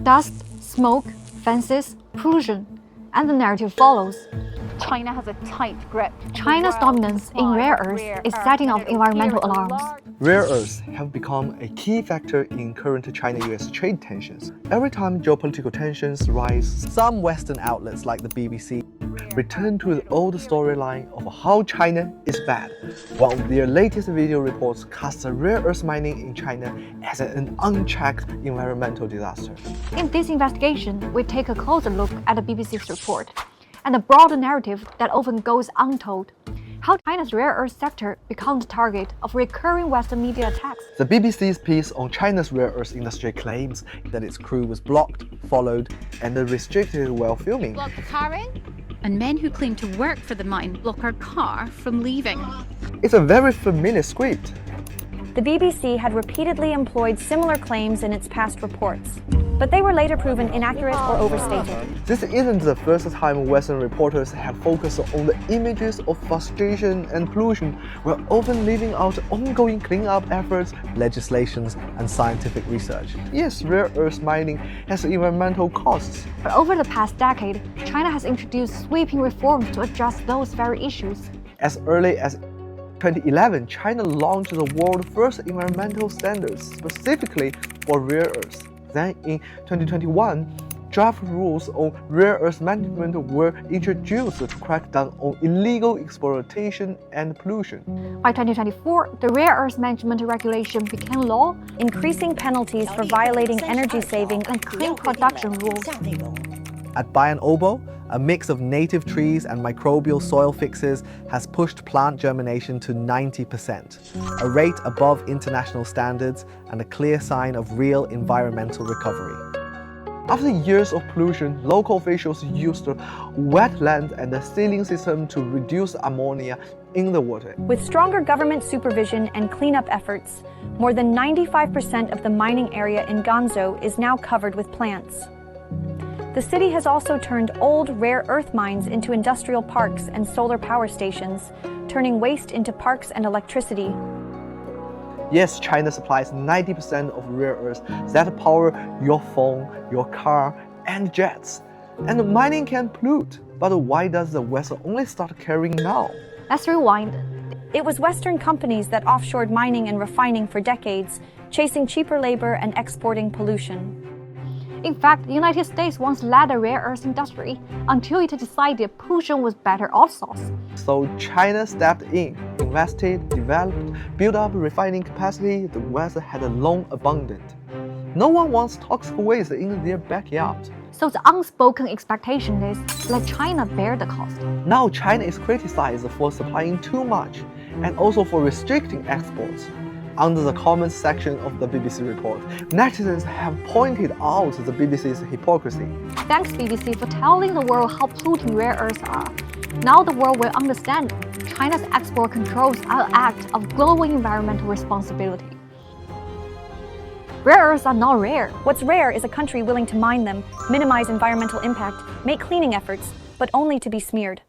Dust, smoke, fences, pollution, and the narrative follows. China has a tight grip. China's dominance in rare earths is setting off environmental alarms. Rare earths have become a key factor in current China-US trade tensions. Every time geopolitical tensions rise, some Western outlets like the BBC return to the old storyline of how China is bad, while their latest video reports cast rare earth mining in China as an unchecked environmental disaster. In this investigation, we take a closer look at the BBC's report and the broader narrative that often goes untold. How China's rare earth sector becomes the target of recurring Western media attacks. The BBC's piece on China's rare earth industry claims that its crew was blocked, followed, and restricted while filming. Block the car in? And men who claim to work for the mine block our car from leaving. It's a very familiar script. The BBC had repeatedly employed similar claims in its past reports, but they were later proven inaccurate or overstated. This isn't the first time Western reporters have focused on the images of frustration and pollution, while often leaving out ongoing cleanup efforts, legislations, and scientific research. Yes, rare earth mining has environmental costs. But over the past decade, China has introduced sweeping reforms to address those very issues. As early as 2011, China launched the world's first environmental standards specifically for rare earths. Then in 2021, draft rules on rare earth management were introduced to crack down on illegal exploitation and pollution. By 2024, the rare earth management regulation became law, Increasing penalties for violating energy-saving and clean production rules. At Bayan Obo, a mix of native trees and microbial soil fixes has pushed plant germination to 90%, a rate above international standards and a clear sign of real environmental recovery. After years of pollution, local officials used wetland and the sealing system to reduce ammonia in the water. With stronger government supervision and cleanup efforts, more than 95% of the mining area in Ganzhou is now covered with plants. The city has also turned old rare earth mines into industrial parks and solar power stations, turning waste into parks and electricity. Yes, China supplies 90% of rare earths that power your phone, your car, and jets. And mining can pollute, but why does the West only start caring now? Let's rewind. It was Western companies that offshored mining and refining for decades, chasing cheaper labor and exporting pollution. In fact, the United States once led the rare earth industry until it decided pollution was better outsourced. So China stepped in, invested, developed, built up refining capacity the West had long abandoned. No one wants toxic waste in their backyard. So the unspoken expectation is let China bear the cost. Now China is criticized for supplying too much and also for restricting exports. Under the comments section of the BBC report, netizens have pointed out the BBC's hypocrisy. Thanks BBC for telling the world how polluting rare earths are. Now the world will understand China's export controls are an act of global environmental responsibility. Rare earths are not rare. What's rare is a country willing to mine them, minimize environmental impact, make cleaning efforts, but only to be smeared.